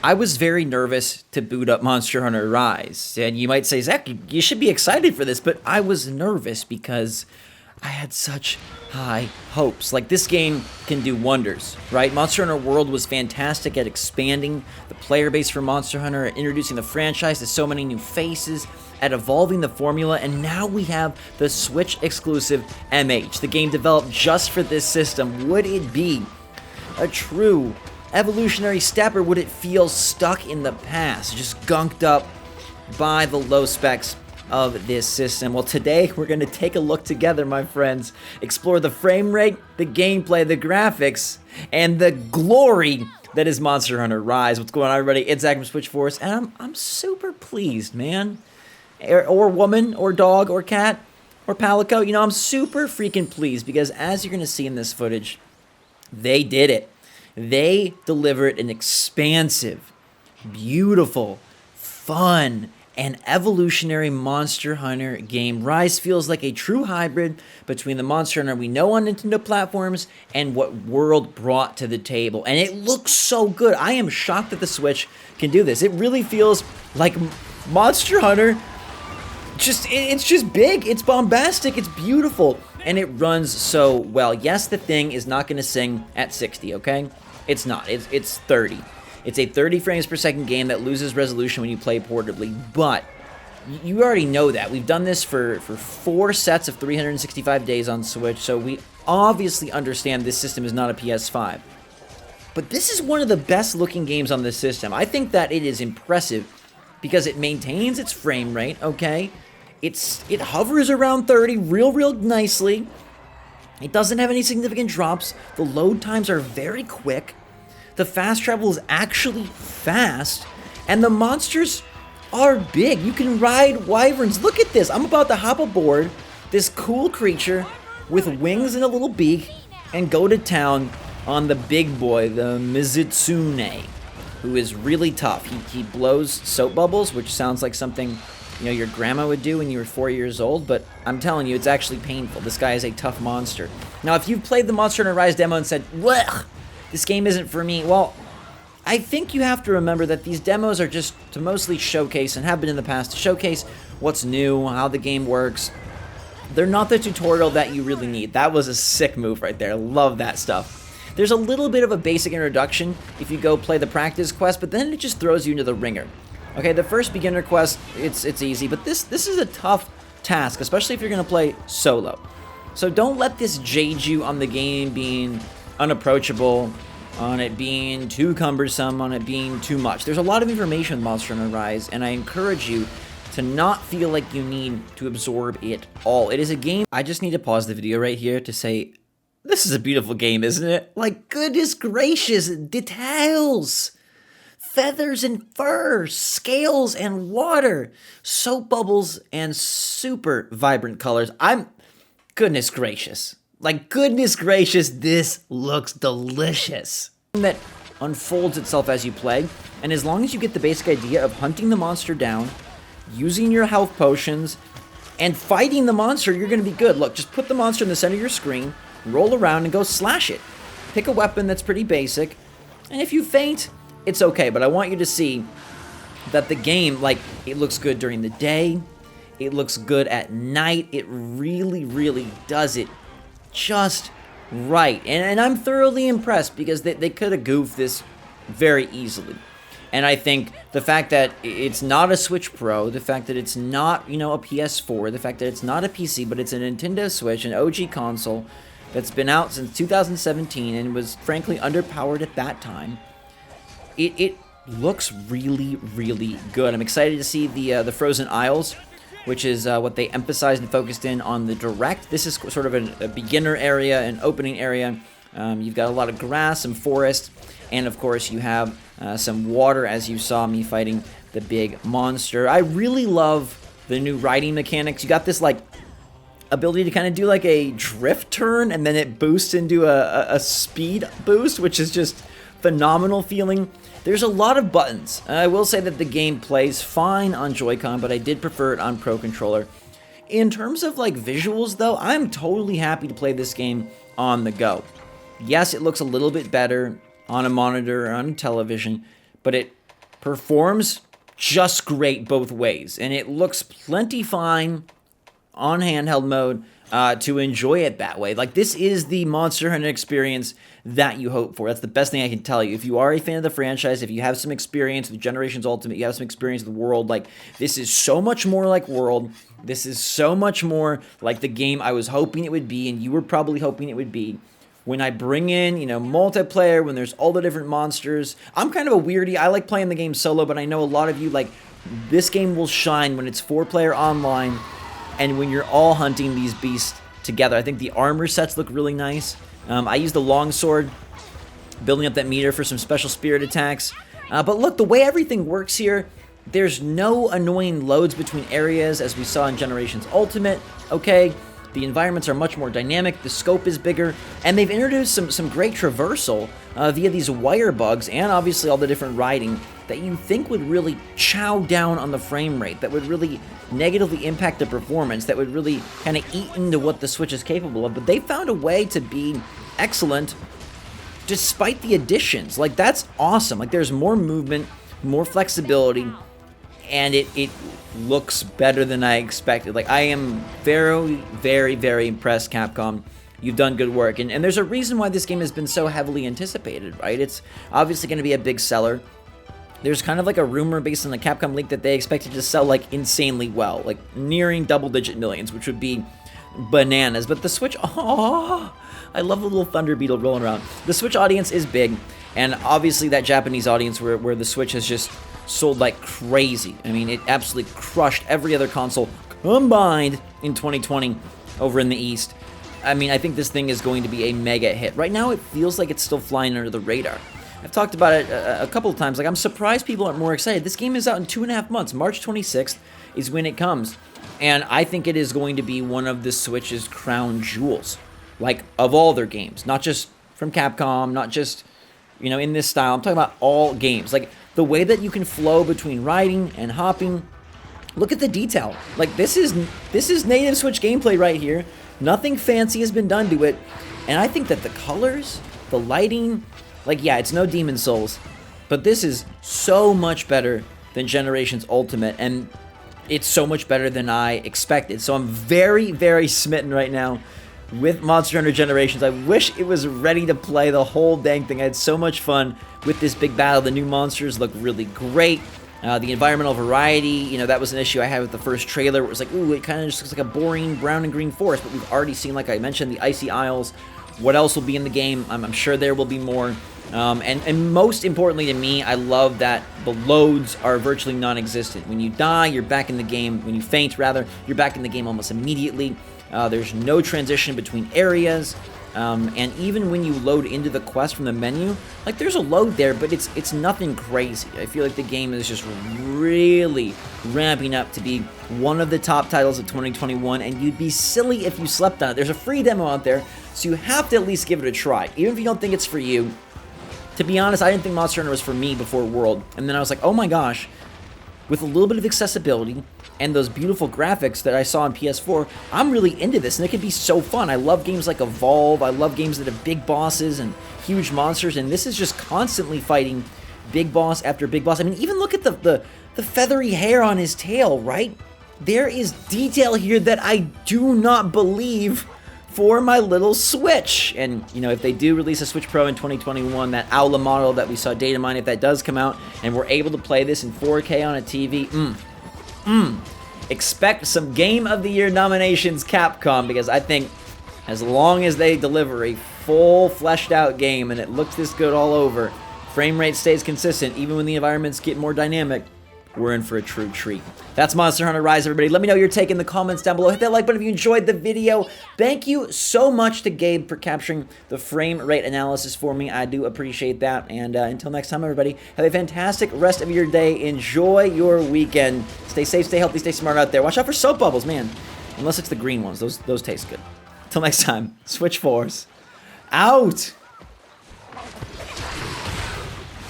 I was very nervous to boot up Monster Hunter Rise. And you might say, Zach, you should be excited for this, but I was nervous because I had such high hopes. Like, this game can do wonders, right? Monster Hunter World was fantastic at expanding the player base for Monster Hunter, at introducing the franchise to so many new faces, at evolving the formula, and now we have the Switch exclusive MH, the game developed just for this system. Would it be a true evolutionary step, or would it feel stuck in the past, just gunked up by the low specs of this system? Well, today we're going to take a look together, my friends, explore the frame rate, the gameplay, the graphics, and the glory that is Monster Hunter Rise. What's going on, everybody? It's Zach from SwitchForce, and I'm super pleased, man. Or woman, or dog, or cat, or palico. You know, I'm super freaking pleased because, as you're going to see in this footage, they did it. They delivered an expansive, beautiful, fun, and evolutionary Monster Hunter game. Rise feels like a true hybrid between the Monster Hunter we know on Nintendo platforms and what World brought to the table. And it looks so good. I am shocked that the Switch can do this. It really feels like Monster Hunter. It's just big, it's bombastic, it's beautiful, and it runs so well. Yes, the thing is not going to sing at 60, okay? It's not. It's 30. It's a 30 frames per second game that loses resolution when you play portably, but you already know that. We've done this for 4 sets of 365 days on Switch, so we obviously understand this system is not a PS5. But this is one of the best looking games on this system. I think that it is impressive because it maintains its frame rate, okay? It hovers around 30 real nicely. It doesn't have any significant drops. The load times are very quick. The fast travel is actually fast. And the monsters are big. You can ride wyverns. Look at this. I'm about to hop aboard this cool creature with wings and a little beak and go to town on the big boy, the Mizitsune, who is really tough. He blows soap bubbles, which sounds like something, you know, your grandma would do when you were 4 years old, but I'm telling you, it's actually painful. This guy is a tough monster. Now, if you've played the Monster Hunter Rise demo and said, "Blech, this game isn't for me," well, I think you have to remember that these demos are just to mostly showcase, and have been in the past, to showcase what's new, how the game works. They're not the tutorial that you really need. That was a sick move right there. Love that stuff. There's a little bit of a basic introduction if you go play the practice quest, but then it just throws you into the ringer. Okay, the first beginner quest, it's easy, but this is a tough task, especially if you're going to play solo. So don't let this jade you on the game being unapproachable, on it being too cumbersome, on it being too much. There's a lot of information with Monster Hunter Rise, and I encourage you to not feel like you need to absorb it all. It is a game. I just need to pause the video right here to say, this is a beautiful game, isn't it? Like, goodness gracious, details! Feathers and fur, scales and water, soap bubbles and super vibrant colors. Goodness gracious. Like, goodness gracious, this looks delicious. That unfolds itself as you play, and as long as you get the basic idea of hunting the monster down, using your health potions, and fighting the monster, you're going to be good. Look, just put the monster in the center of your screen, roll around, and go slash it. Pick a weapon that's pretty basic, and if you faint, it's okay, but I want you to see that the game, like, it looks good during the day, it looks good at night, it really does it just right. And I'm thoroughly impressed because they could have goofed this very easily. And I think the fact that it's not a Switch Pro, the fact that it's not, you know, a PS4, the fact that it's not a PC, but it's a Nintendo Switch, an OG console that's been out since 2017 and was frankly underpowered at that time, it looks really good. I'm excited to see the Frozen Isles, which is what they emphasized and focused in on the Direct. This is sort of a beginner area, an opening area. You've got a lot of grass, some forest, and of course you have some water, as you saw me fighting the big monster. I really love the new riding mechanics. You got this like ability to kind of do like a drift turn, and then it boosts into a speed boost, which is just phenomenal feeling. There's a lot of buttons. I will say that the game plays fine on Joy-Con, but I did prefer it on Pro Controller. In terms of like visuals though, I'm totally happy to play this game on the go. Yes, it looks a little bit better on a monitor or on television, but it performs just great both ways, and it looks plenty fine on handheld mode to enjoy it that way. Like, this is the Monster Hunter experience that you hope for. That's the best thing I can tell you. If you are a fan of the franchise, if you have some experience with Generations Ultimate, you have some experience with World, like, this is so much more like World. This is so much more like the game I was hoping it would be, and you were probably hoping it would be. When I bring in, multiplayer, when there's all the different monsters. I'm kind of a weirdie. I like playing the game solo, but I know a lot of you, like, this game will shine when it's 4-player online and when you're all hunting these beasts together. I think the armor sets look really nice. I use the longsword, building up that meter for some special spirit attacks. But look, the way everything works here, there's no annoying loads between areas as we saw in Generations Ultimate, okay? The environments are much more dynamic, the scope is bigger, and they've introduced some great traversal via these wire bugs and obviously all the different riding that you think would really chow down on the frame rate, that would really negatively impact the performance, that would really kind of eat into what the Switch is capable of. But they found a way to be excellent despite the additions. Like, that's awesome. Like, there's more movement, more flexibility, and it looks better than I expected. Like, I am very, very, very impressed, Capcom. You've done good work. And there's a reason why this game has been so heavily anticipated, right? It's obviously going to be a big seller. There's kind of like a rumor based on the Capcom leak that they expected to sell, like, insanely well. Like, nearing double-digit millions, which would be bananas. But the Switch... Oh, I love the little Thunder Beetle rolling around. The Switch audience is big. And obviously that Japanese audience where the Switch has just sold like crazy. I mean, it absolutely crushed every other console combined in 2020 over in the East. I mean, I think this thing is going to be a mega hit. Right now, it feels like it's still flying under the radar. I've talked about it a couple of times. Like, I'm surprised people aren't more excited. This game is out in 2.5 months. March 26th is when it comes. And I think it is going to be one of the Switch's crown jewels. Like, of all their games. Not just from Capcom, not just, in this style. I'm talking about all games. Like, the way that you can flow between riding and hopping. Look at the detail. Like, this is native Switch gameplay right here. Nothing fancy has been done to it. And I think that the colors, the lighting, like, yeah, it's no Demon Souls, but this is so much better than Generations Ultimate, and it's so much better than I expected. So I'm very, very smitten right now with Monster Hunter Generations. I wish it was ready to play the whole dang thing. I had so much fun with this big battle. The new monsters look really great. The environmental variety, that was an issue I had with the first trailer. Where it was like, ooh, it kind of just looks like a boring brown and green forest. But we've already seen, like I mentioned, the Icy Isles. What else will be in the game? I'm sure there will be more. And most importantly to me, I love that the loads are virtually non-existent. When you die, you're back in the game. When you faint, rather, you're back in the game almost immediately. There's no transition between areas. And even when you load into the quest from the menu, like, there's a load there, but it's nothing crazy. I feel like the game is just really ramping up to be one of the top titles of 2021, and you'd be silly if you slept on it. There's a free demo out there, so you have to at least give it a try. Even if you don't think it's for you. To be honest, I didn't think Monster Hunter was for me before World, and then I was like, oh my gosh, with a little bit of accessibility and those beautiful graphics that I saw on PS4, I'm really into this, and it can be so fun. I love games like Evolve. I love games that have big bosses and huge monsters, and this is just constantly fighting big boss after big boss. I mean, even look at the feathery hair on his tail, right? There is detail here that I do not believe for my little Switch. And, if they do release a Switch Pro in 2021, that Aula model that we saw data mine, if that does come out, and we're able to play this in 4K on a TV, expect some Game of the Year nominations, Capcom, because I think as long as they deliver a full, fleshed out game and it looks this good all over, frame rate stays consistent, even when the environments get more dynamic, we're in for a true treat. That's Monster Hunter Rise, everybody. Let me know your take in the comments down below. Hit that like button if you enjoyed the video. Thank you so much to Gabe for capturing the frame rate analysis for me. I do appreciate that. And until next time, everybody, have a fantastic rest of your day. Enjoy your weekend. Stay safe, stay healthy, stay smart out there. Watch out for soap bubbles, man. Unless it's the green ones. Those taste good. Until next time, SwitchForce out.